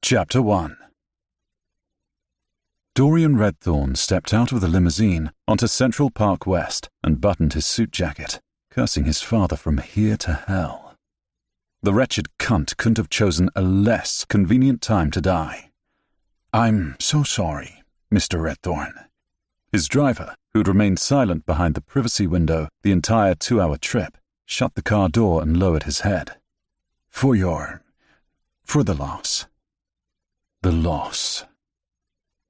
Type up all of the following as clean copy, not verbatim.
Chapter 1. Dorian Redthorn stepped out of the limousine onto Central Park West and buttoned his suit jacket, cursing his father from here to hell. The wretched cunt couldn't have chosen a less convenient time to die. "I'm so sorry, Mr. Redthorn." His driver, who'd remained silent behind the privacy window the entire 2-hour trip, shut the car door and lowered his head. For the loss. The loss.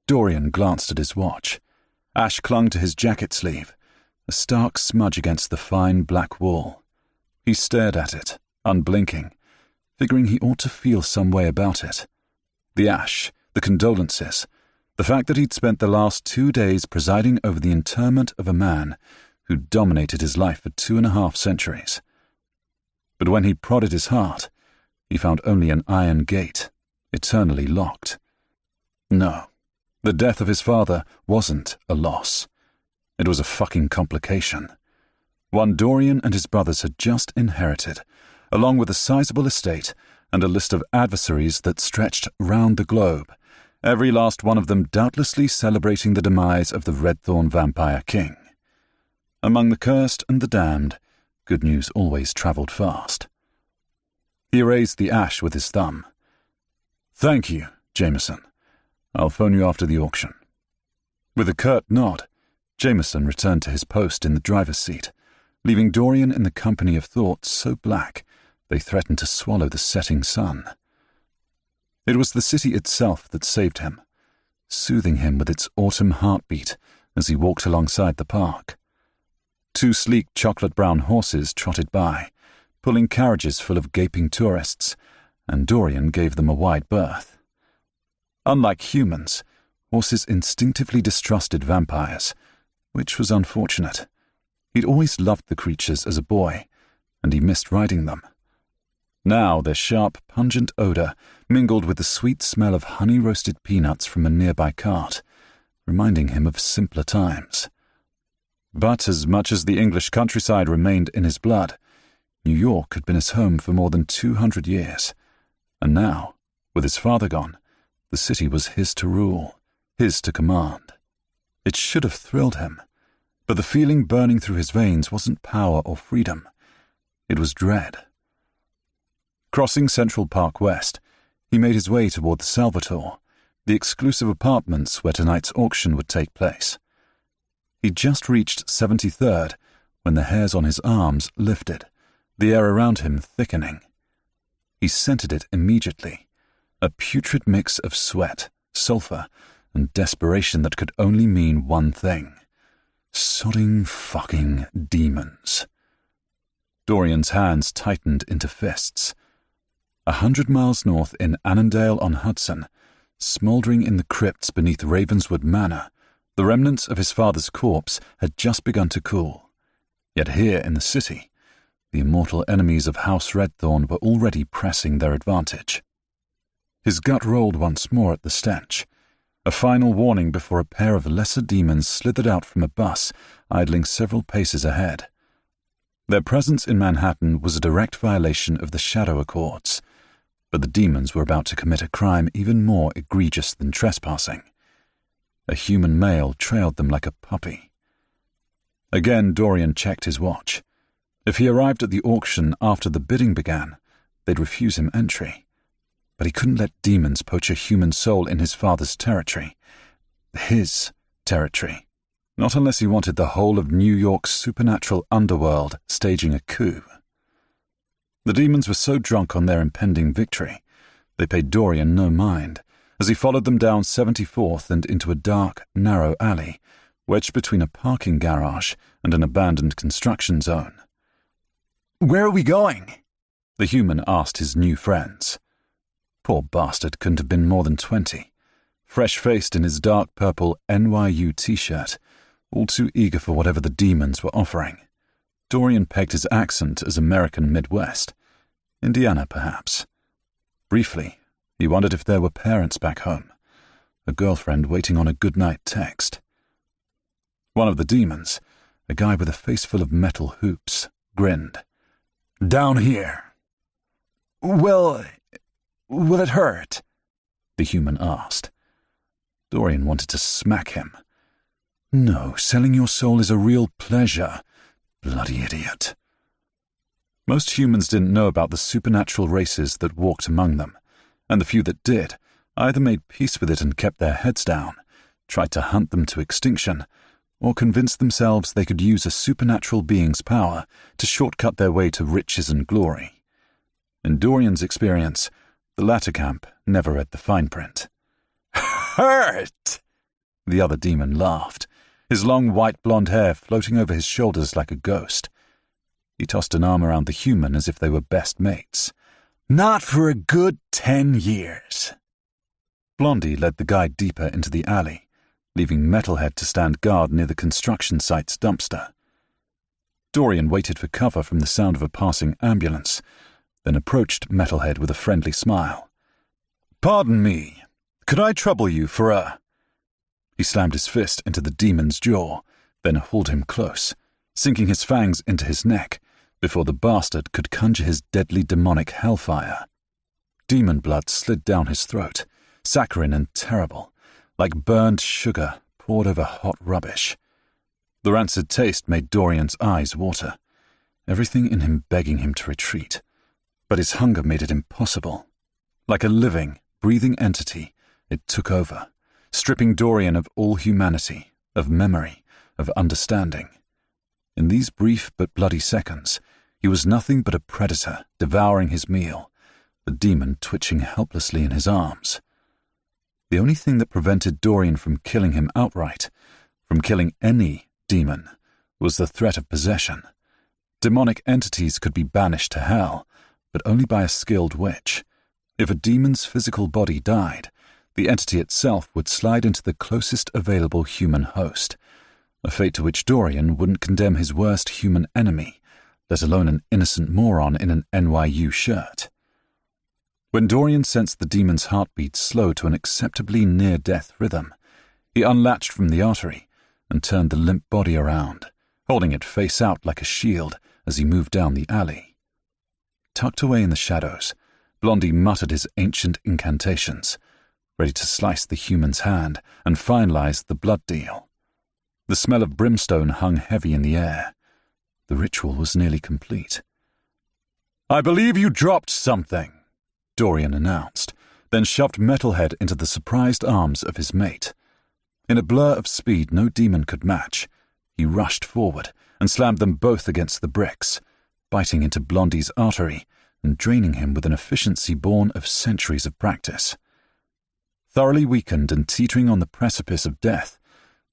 Dorian glanced at his watch. Ash clung to his jacket sleeve, a stark smudge against the fine black wool. He stared at it, unblinking, figuring he ought to feel some way about it. The ash, the condolences, the fact that he'd spent the last 2 days presiding over the interment of a man who'd dominated his life for 2.5 centuries. But when he prodded his heart, he found only an iron gate, eternally locked. No, the death of his father wasn't a loss. It was a fucking complication. One Dorian and his brothers had just inherited, along with a sizable estate and a list of adversaries that stretched round the globe, every last one of them doubtlessly celebrating the demise of the Redthorn Vampire King. Among the cursed and the damned, good news always travelled fast. He erased the ash with his thumb. "Thank you, Jameson. I'll phone you after the auction." With a curt nod, Jameson returned to his post in the driver's seat, leaving Dorian in the company of thoughts so black they threatened to swallow the setting sun. It was the city itself that saved him, soothing him with its autumn heartbeat as he walked alongside the park. 2 sleek chocolate-brown horses trotted by, pulling carriages full of gaping tourists, and Dorian gave them a wide berth. Unlike humans, horses instinctively distrusted vampires, which was unfortunate. He'd always loved the creatures as a boy, and he missed riding them. Now their sharp, pungent odour mingled with the sweet smell of honey-roasted peanuts from a nearby cart, reminding him of simpler times. But as much as the English countryside remained in his blood, New York had been his home for more than 200 years, and now, with his father gone, the city was his to rule, his to command. It should have thrilled him, but the feeling burning through his veins wasn't power or freedom. It was dread. Crossing Central Park West, he made his way toward the Salvatore, the exclusive apartments where tonight's auction would take place. He'd just reached 73rd when the hairs on his arms lifted, the air around him thickening. He scented it immediately, a putrid mix of sweat, sulphur, and desperation that could only mean one thing: sodding fucking demons. Dorian's hands tightened into fists. 100 miles north in Annandale-on-Hudson, smouldering in the crypts beneath Ravenswood Manor, the remnants of his father's corpse had just begun to cool. Yet here in the city, the immortal enemies of House Redthorn were already pressing their advantage. His gut rolled once more at the stench, a final warning before a pair of lesser demons slithered out from a bus idling several paces ahead. Their presence in Manhattan was a direct violation of the Shadow Accords, but the demons were about to commit a crime even more egregious than trespassing. A human male trailed them like a puppy. Again Dorian checked his watch. If he arrived at the auction after the bidding began, they'd refuse him entry. But he couldn't let demons poach a human soul in his father's territory. His territory. Not unless he wanted the whole of New York's supernatural underworld staging a coup. The demons were so drunk on their impending victory, they paid Dorian no mind, as he followed them down 74th and into a dark, narrow alley, wedged between a parking garage and an abandoned construction zone. "Where are we going?" the human asked his new friends. Poor bastard couldn't have been more than 20, fresh-faced in his dark purple NYU t-shirt, all too eager for whatever the demons were offering. Dorian pegged his accent as American Midwest. Indiana, perhaps. Briefly, he wondered if there were parents back home, a girlfriend waiting on a goodnight text. One of the demons, a guy with a face full of metal hoops, grinned. "Down here." Will it hurt?" the human asked. Dorian wanted to smack him. No, selling your soul is a real pleasure. Bloody idiot. Most humans didn't know about the supernatural races that walked among them, and the few that did either made peace with it and kept their heads down, tried to hunt them to extinction, or convinced themselves they could use a supernatural being's power to shortcut their way to riches and glory. In Dorian's experience, the latter camp never read the fine print. Hurt! The other demon laughed, his long white blonde hair floating over his shoulders like a ghost. He tossed an arm around the human as if they were best mates. Not for a good 10 years. Blondie led the guy deeper into the alley, leaving Metalhead to stand guard near the construction site's dumpster. Dorian waited for cover from the sound of a passing ambulance, then approached Metalhead with a friendly smile. Pardon me, could I trouble you for a... He slammed his fist into the demon's jaw, then hauled him close, sinking his fangs into his neck before the bastard could conjure his deadly demonic hellfire. Demon blood slid down his throat, saccharine and terrible, like burned sugar poured over hot rubbish. The rancid taste made Dorian's eyes water, everything in him begging him to retreat. But his hunger made it impossible. Like a living, breathing entity, it took over, stripping Dorian of all humanity, of memory, of understanding. In these brief but bloody seconds, he was nothing but a predator devouring his meal, the demon twitching helplessly in his arms. The only thing that prevented Dorian from killing him outright, from killing any demon, was the threat of possession. Demonic entities could be banished to hell, but only by a skilled witch. If a demon's physical body died, the entity itself would slide into the closest available human host, a fate to which Dorian wouldn't condemn his worst human enemy, let alone an innocent moron in an NYU shirt. When Dorian sensed the demon's heartbeat slow to an acceptably near-death rhythm, he unlatched from the artery and turned the limp body around, holding it face out like a shield as he moved down the alley. Tucked away in the shadows, Blondie muttered his ancient incantations, ready to slice the human's hand and finalize the blood deal. The smell of brimstone hung heavy in the air. The ritual was nearly complete. I believe you dropped something, Dorian announced, then shoved Metalhead into the surprised arms of his mate. In a blur of speed no demon could match, he rushed forward and slammed them both against the bricks, biting into Blondie's artery and draining him with an efficiency born of centuries of practice. Thoroughly weakened and teetering on the precipice of death,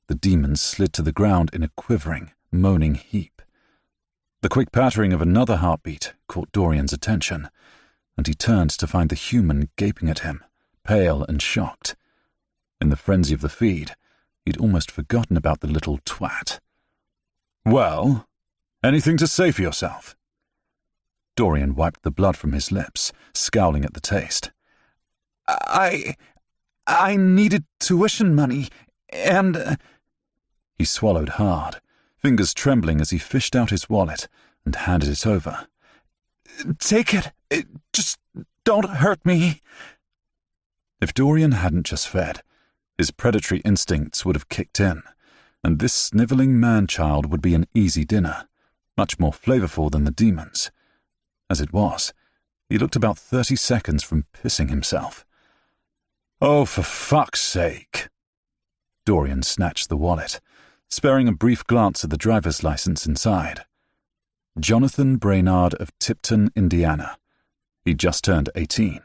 the demon slid to the ground in a quivering, moaning heap. The quick pattering of another heartbeat caught Dorian's attention, and he turned to find the human gaping at him, pale and shocked. In the frenzy of the feed, he'd almost forgotten about the little twat. Well, anything to say for yourself? Dorian wiped the blood from his lips, scowling at the taste. I needed tuition money, and... He swallowed hard, fingers trembling as he fished out his wallet and handed it over. Take it. Just don't hurt me. If Dorian hadn't just fed, his predatory instincts would have kicked in, and this snivelling man-child would be an easy dinner, much more flavorful than the demon's. As it was, he looked about 30 seconds from pissing himself. Oh, for fuck's sake! Dorian snatched the wallet, sparing a brief glance at the driver's license inside. Jonathan Brainard of Tipton, Indiana. He'd just turned 18.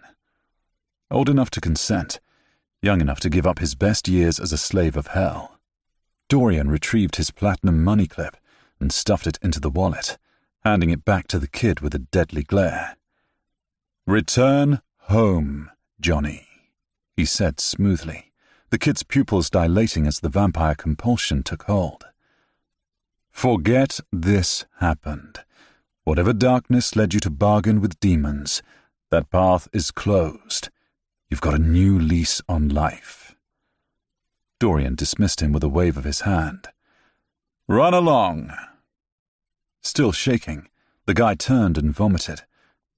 Old enough to consent, young enough to give up his best years as a slave of hell. Dorian retrieved his platinum money clip and stuffed it into the wallet, handing it back to the kid with a deadly glare. Return home, Johnny, he said smoothly, the kid's pupils dilating as the vampire compulsion took hold. Forget this happened. Whatever darkness led you to bargain with demons, that path is closed. You've got a new lease on life. Dorian dismissed him with a wave of his hand. Run along. Still shaking, the guy turned and vomited,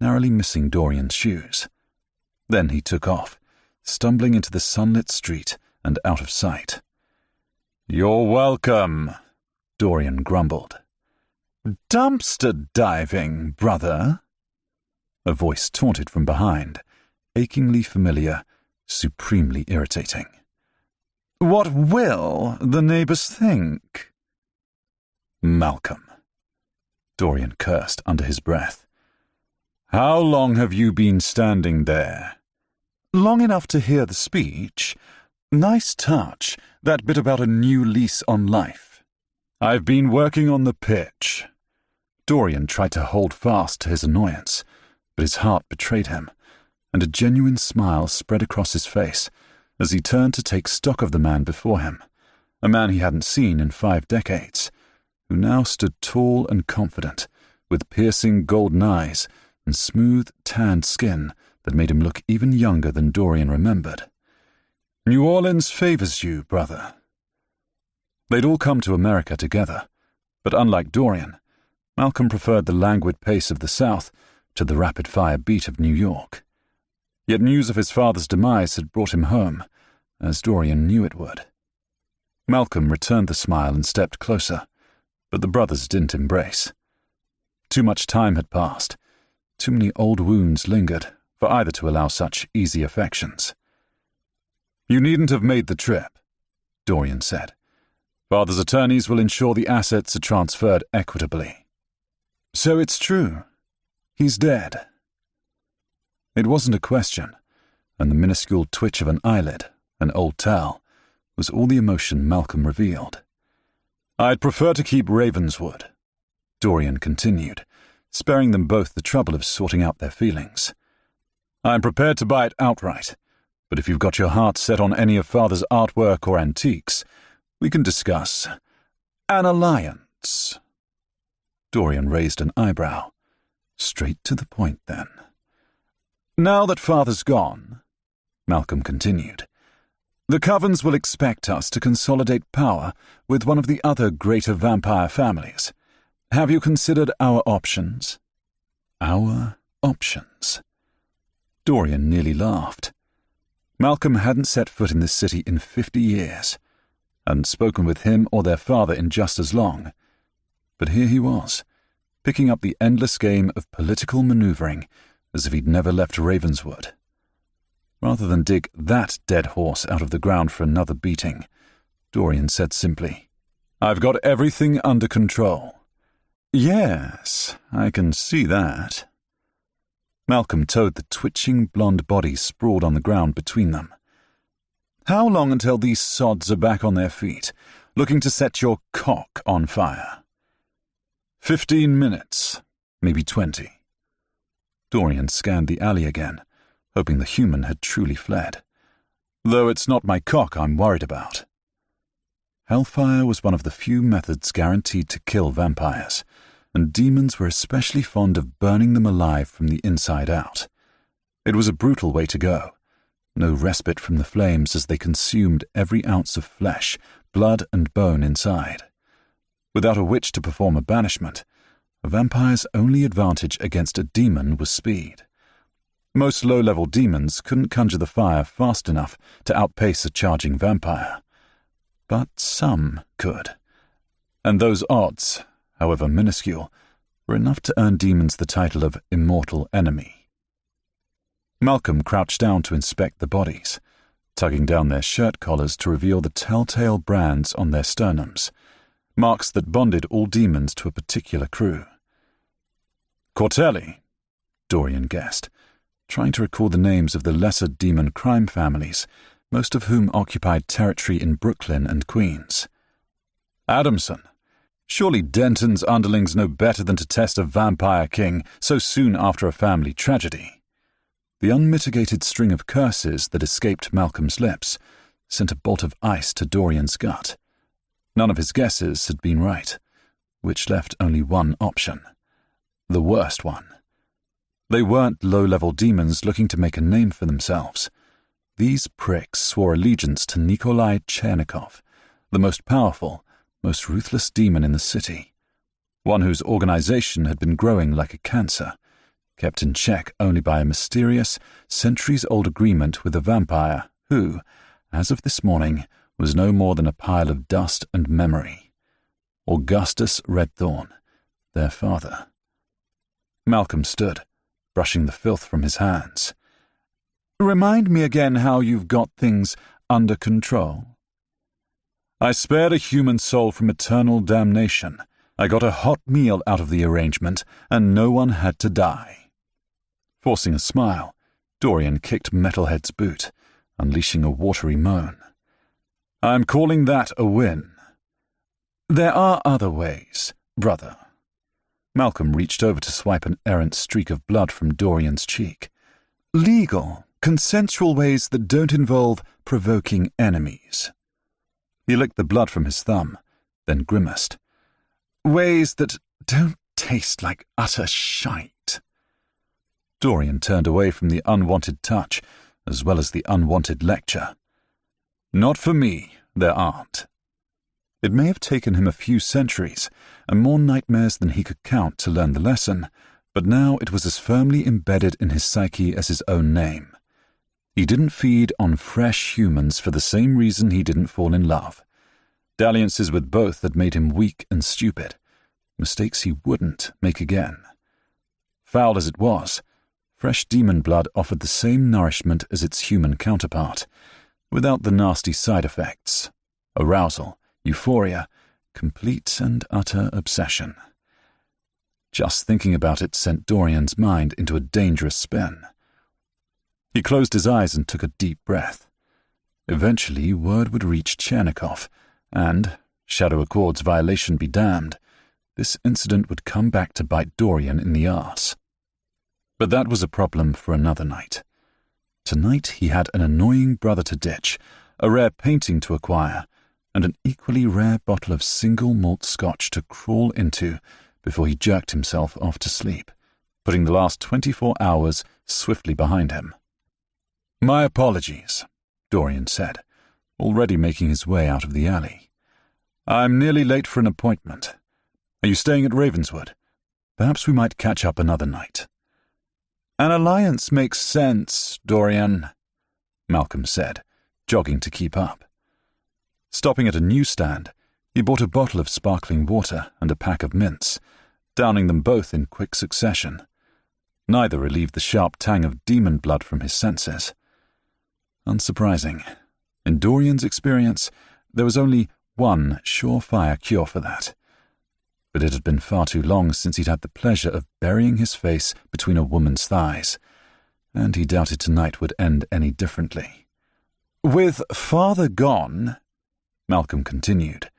narrowly missing Dorian's shoes. Then he took off, stumbling into the sunlit street and out of sight. "You're welcome," Dorian grumbled. "Dumpster diving, brother?" A voice taunted from behind, achingly familiar, supremely irritating. "What will the neighbours think?" "Malcolm," Dorian cursed under his breath. "How long have you been standing there?" "Long enough to hear the speech. Nice touch, that bit about a new lease on life." "I've been working on the pitch." Dorian tried to hold fast to his annoyance, but his heart betrayed him, and a genuine smile spread across his face as he turned to take stock of the man before him, a man he hadn't seen in 5 decades, who now stood tall and confident, with piercing golden eyes and smooth, tanned skin that made him look even younger than Dorian remembered. "New Orleans favors you, brother." They'd all come to America together, but unlike Dorian, Malcolm preferred the languid pace of the South to the rapid-fire beat of New York. Yet news of his father's demise had brought him home, as Dorian knew it would. Malcolm returned the smile and stepped closer, but the brothers didn't embrace. Too much time had passed. Too many old wounds lingered for either to allow such easy affections. "You needn't have made the trip," Dorian said. "Father's attorneys will ensure the assets are transferred equitably." "So it's true. He's dead." It wasn't a question, and the minuscule twitch of an eyelid, an old towel, was all the emotion Malcolm revealed. "I'd prefer to keep Ravenswood," Dorian continued, sparing them both the trouble of sorting out their feelings. "I'm prepared to buy it outright, but if you've got your heart set on any of Father's artwork or antiques, we can discuss an alliance." Dorian raised an eyebrow. Straight to the point, then. "Now that Father's gone," Malcolm continued, "the Covens will expect us to consolidate power with one of the other greater vampire families. Have you considered our options?" Our options? Dorian nearly laughed. Malcolm hadn't set foot in this city in 50 years, hadn't spoken with him or their father in just as long. But here he was, picking up the endless game of political manoeuvring as if he'd never left Ravenswood. Rather than dig that dead horse out of the ground for another beating, Dorian said simply, "I've got everything under control." "Yes, I can see that." Malcolm towed the twitching blonde body sprawled on the ground between them. "How long until these sods are back on their feet, looking to set your cock on fire?" 15 minutes, maybe 20. Dorian scanned the alley again, hoping the human had truly fled. "Though it's not my cock I'm worried about." Hellfire was one of the few methods guaranteed to kill vampires, and demons were especially fond of burning them alive from the inside out. It was a brutal way to go. No respite from the flames as they consumed every ounce of flesh, blood and bone inside. Without a witch to perform a banishment, a vampire's only advantage against a demon was speed. Most low-level demons couldn't conjure the fire fast enough to outpace a charging vampire. But some could. And those odds, however minuscule, were enough to earn demons the title of immortal enemy. Malcolm crouched down to inspect the bodies, tugging down their shirt collars to reveal the telltale brands on their sternums, marks that bonded all demons to a particular crew. "Cortelli," Dorian guessed, trying to recall the names of the lesser demon crime families, most of whom occupied territory in Brooklyn and Queens. "Adamson. Surely Denton's underlings know better than to test a vampire king so soon after a family tragedy." The unmitigated string of curses that escaped Malcolm's lips sent a bolt of ice to Dorian's gut. None of his guesses had been right, which left only one option. The worst one. They weren't low-level demons looking to make a name for themselves. These pricks swore allegiance to Nikolai Chernikov, the most powerful, most ruthless demon in the city, one whose organization had been growing like a cancer, kept in check only by a mysterious, centuries-old agreement with a vampire who, as of this morning, was no more than a pile of dust and memory. Augustus Redthorn, their father. Malcolm stood, brushing the filth from his hands. "Remind me again how you've got things under control." "I spared a human soul from eternal damnation. I got a hot meal out of the arrangement, and no one had to die." Forcing a smile, Dorian kicked Metalhead's boot, unleashing a watery moan. "I'm calling that a win." "There are other ways, brother." Malcolm reached over to swipe an errant streak of blood from Dorian's cheek. "Legal, consensual ways that don't involve provoking enemies." He licked the blood from his thumb, then grimaced. "Ways that don't taste like utter shite." Dorian turned away from the unwanted touch, as well as the unwanted lecture. "Not for me, there aren't." It may have taken him a few centuries, and more nightmares than he could count to learn the lesson, but now it was as firmly embedded in his psyche as his own name. He didn't feed on fresh humans for the same reason he didn't fall in love. Dalliances with both had made him weak and stupid, mistakes he wouldn't make again. Foul as it was, fresh demon blood offered the same nourishment as its human counterpart, without the nasty side effects: arousal, euphoria, complete and utter obsession. Just thinking about it sent Dorian's mind into a dangerous spin. He closed his eyes and took a deep breath. Eventually, word would reach Chernikov, and, Shadow Accord's violation be damned, this incident would come back to bite Dorian in the arse. But that was a problem for another night. Tonight he had an annoying brother to ditch, a rare painting to acquire, and an equally rare bottle of single malt scotch to crawl into before he jerked himself off to sleep, putting the last 24 hours swiftly behind him. "My apologies," Dorian said, already making his way out of the alley. "I'm nearly late for an appointment. Are you staying at Ravenswood? Perhaps we might catch up another night." "An alliance makes sense, Dorian," Malcolm said, jogging to keep up. Stopping at a newsstand, he bought a bottle of sparkling water and a pack of mints, downing them both in quick succession. Neither relieved the sharp tang of demon blood from his senses. Unsurprising. In Dorian's experience, there was only one surefire cure for that. But it had been far too long since he'd had the pleasure of burying his face between a woman's thighs, and he doubted tonight would end any differently. "With father gone," Malcolm continued,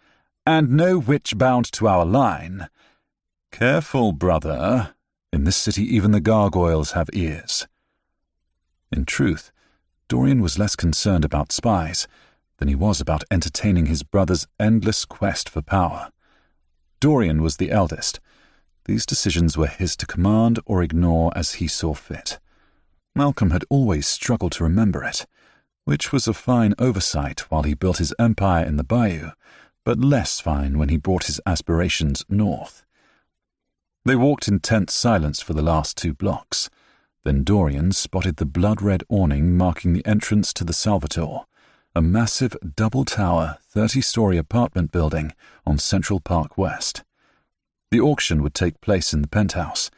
"and no witch bound to our line—" "Careful, brother. In this city even the gargoyles have ears." In truth, Dorian was less concerned about spies than he was about entertaining his brother's endless quest for power. Dorian was the eldest. These decisions were his to command or ignore as he saw fit. Malcolm had always struggled to remember it, which was a fine oversight while he built his empire in the bayou, but less fine when he brought his aspirations north. They walked in tense silence for the last 2 blocks. Then Dorian spotted the blood-red awning marking the entrance to the Salvatore, a massive double-tower, 30-story apartment building on Central Park West. The auction would take place in the penthouse,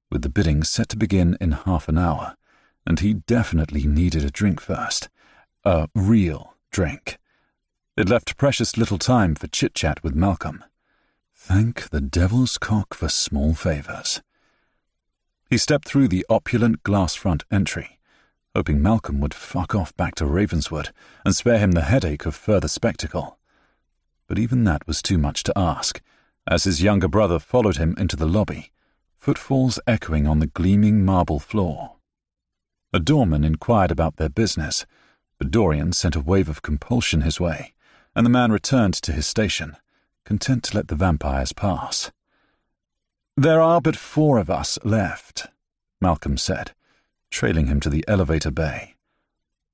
with the bidding set to begin in half an hour, and he definitely needed a drink first. A real drink. It left precious little time for chit-chat with Malcolm. Thank the devil's cock for small favours. He stepped through the opulent glass-front entry, hoping Malcolm would fuck off back to Ravenswood and spare him the headache of further spectacle. But even that was too much to ask, as his younger brother followed him into the lobby, footfalls echoing on the gleaming marble floor. A doorman inquired about their business, but Dorian sent a wave of compulsion his way, and the man returned to his station, content to let the vampires pass. "There are but 4 of us left," Malcolm said, trailing him to the elevator bay.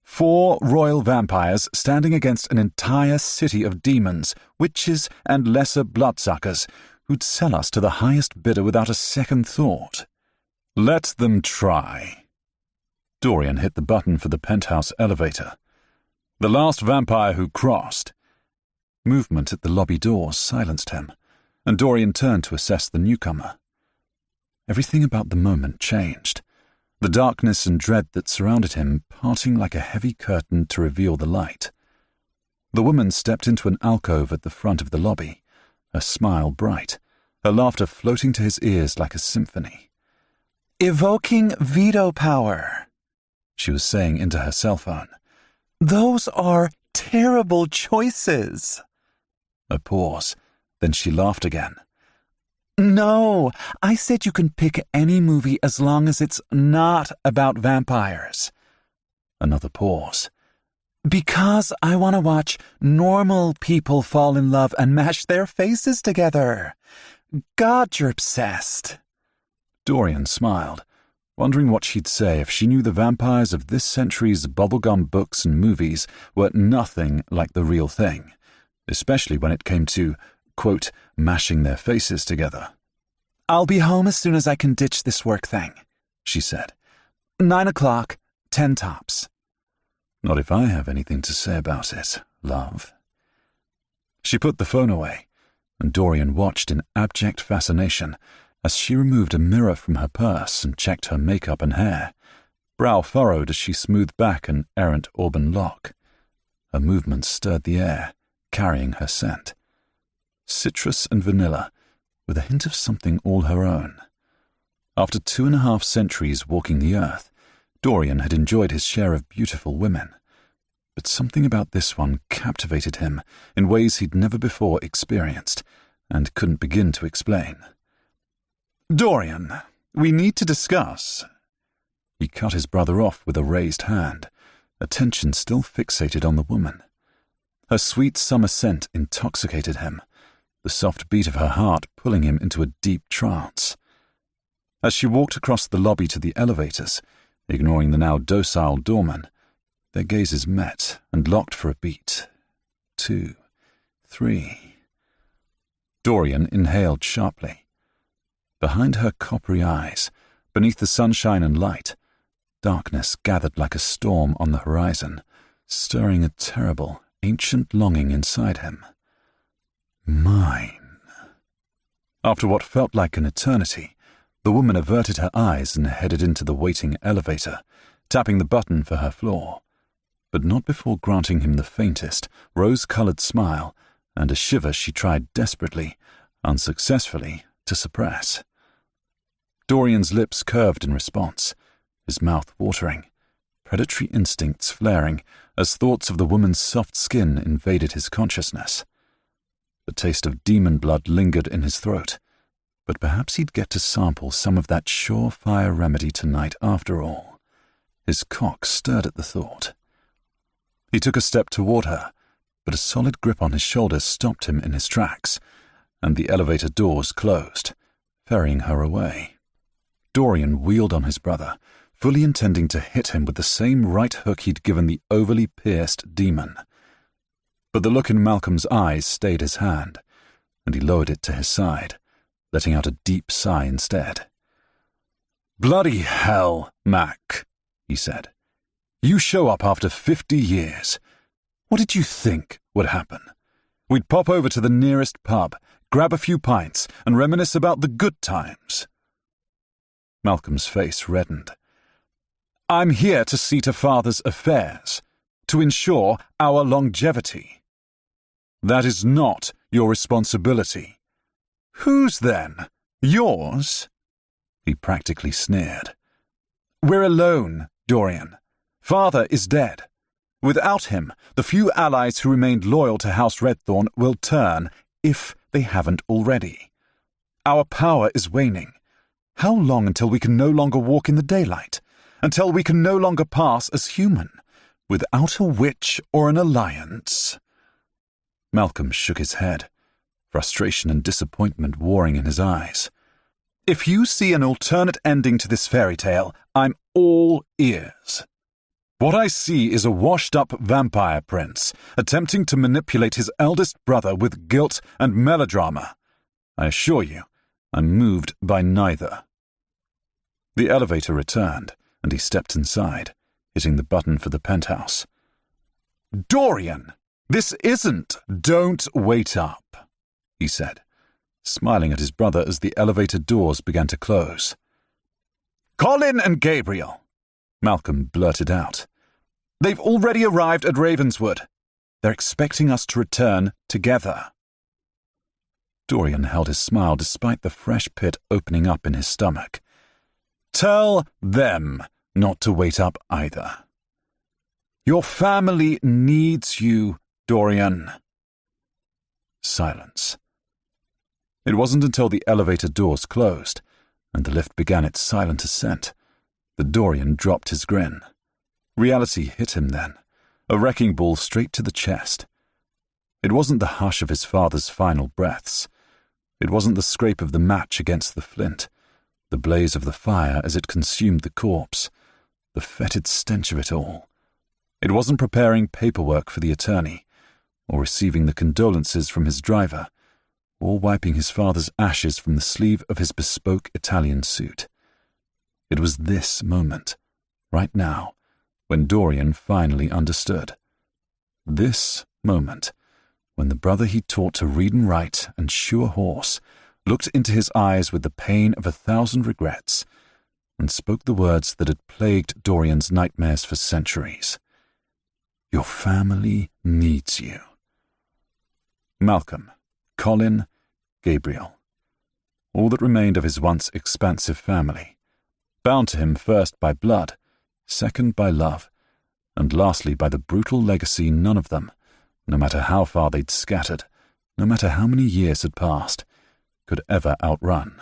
4 royal vampires standing against an entire city of demons, witches, and lesser bloodsuckers who'd sell us to the highest bidder without a second thought. Let them try. Dorian hit the button for the penthouse elevator. The last vampire who crossed. Movement at the lobby doors silenced him, and Dorian turned to assess the newcomer. Everything about the moment changed, the darkness and dread that surrounded him parting like a heavy curtain to reveal the light. The woman stepped into an alcove at the front of the lobby, her smile bright, her laughter floating to his ears like a symphony. "Evoking veto power," she was saying into her cell phone. "Those are terrible choices." A pause, then she laughed again. "No, I said you can pick any movie as long as it's not about vampires." Another pause. "Because I want to watch normal people fall in love and mash their faces together. God, you're obsessed." Dorian smiled, wondering what she'd say if she knew the vampires of this century's bubblegum books and movies were nothing like the real thing, especially when it came to, quote, mashing their faces together. "I'll be home as soon as I can ditch this work thing," she said. 9 o'clock, 10 tops. "Not if I have anything to say about it, love." She put the phone away, and Dorian watched in abject fascination as she removed a mirror from her purse and checked her makeup and hair, brow furrowed as she smoothed back an errant auburn lock. Her movements stirred the air, carrying her scent. Citrus and vanilla, with a hint of something all her own. After 2.5 centuries walking the earth, Dorian had enjoyed his share of beautiful women, but something about this one captivated him in ways he'd never before experienced and couldn't begin to explain. "Dorian, we need to discuss." He cut his brother off with a raised hand, attention still fixated on the woman. Her sweet summer scent intoxicated him, the soft beat of her heart pulling him into a deep trance. As she walked across the lobby to the elevators, ignoring the now docile doorman, their gazes met and locked for a beat. 2, 3. Dorian inhaled sharply. Behind her coppery eyes, beneath the sunshine and light, darkness gathered like a storm on the horizon, stirring a terrible, ancient longing inside him. Mine. After what felt like an eternity, the woman averted her eyes and headed into the waiting elevator, tapping the button for her floor, but not before granting him the faintest, rose-colored smile and a shiver she tried desperately, unsuccessfully, to suppress. Dorian's lips curved in response, his mouth watering, predatory instincts flaring as thoughts of the woman's soft skin invaded his consciousness. The taste of demon blood lingered in his throat, but perhaps he'd get to sample some of that surefire remedy tonight after all. His cock stirred at the thought. He took a step toward her, but a solid grip on his shoulders stopped him in his tracks, and the elevator doors closed, ferrying her away. Dorian wheeled on his brother, fully intending to hit him with the same right hook he'd given the overly pierced demon. But the look in Malcolm's eyes stayed his hand, and he lowered it to his side, letting out a deep sigh instead. "Bloody hell, Mac," he said. "You show up after 50 years. What did you think would happen? We'd pop over to the nearest pub, grab a few pints, and reminisce about the good times." Malcolm's face reddened. "I'm here to see to Father's affairs, to ensure our longevity." "That is not your responsibility." "Whose then? Yours?" He practically sneered. "We're alone, Dorian. Father is dead. Without him, the few allies who remained loyal to House Redthorn will turn, if they haven't already. Our power is waning. How long until we can no longer walk in the daylight? Until we can no longer pass as human, without a witch or an alliance?" Malcolm shook his head, frustration and disappointment warring in his eyes. "If you see an alternate ending to this fairy tale, I'm all ears. What I see is a washed-up vampire prince attempting to manipulate his eldest brother with guilt and melodrama. I assure you, I'm moved by neither." The elevator returned, and he stepped inside, hitting the button for the penthouse. "Dorian! This isn't—" "Don't wait up," he said, smiling at his brother as the elevator doors began to close. "Colin and Gabriel," Malcolm blurted out. "They've already arrived at Ravenswood. They're expecting us to return together." Dorian held his smile despite the fresh pit opening up in his stomach. "Tell them not to wait up either. Your family needs you, Dorian." Silence. It wasn't until the elevator doors closed and the lift began its silent ascent that Dorian dropped his grin. Reality hit him then, a wrecking ball straight to the chest. It wasn't the hush of his father's final breaths. It wasn't the scrape of the match against the flint, the blaze of the fire as it consumed the corpse, the fetid stench of it all. It wasn't preparing paperwork for the attorney, or receiving the condolences from his driver, or wiping his father's ashes from the sleeve of his bespoke Italian suit. It was this moment, right now, when Dorian finally understood. This moment, when the brother he taught to read and write and shoe a horse looked into his eyes with the pain of 1,000 regrets and spoke the words that had plagued Dorian's nightmares for centuries. Your family needs you. Malcolm, Colin, Gabriel. All that remained of his once expansive family, bound to him first by blood, second by love, and lastly by the brutal legacy none of them, no matter how far they'd scattered, no matter how many years had passed, could ever outrun.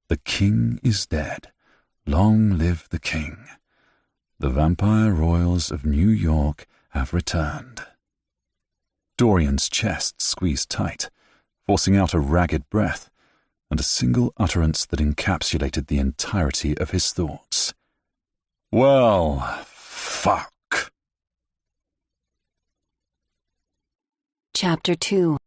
The king is dead. Long live the king. The vampire royals of New York have returned. Dorian's chest squeezed tight, forcing out a ragged breath, and a single utterance that encapsulated the entirety of his thoughts. Well, fuck. Chapter 2.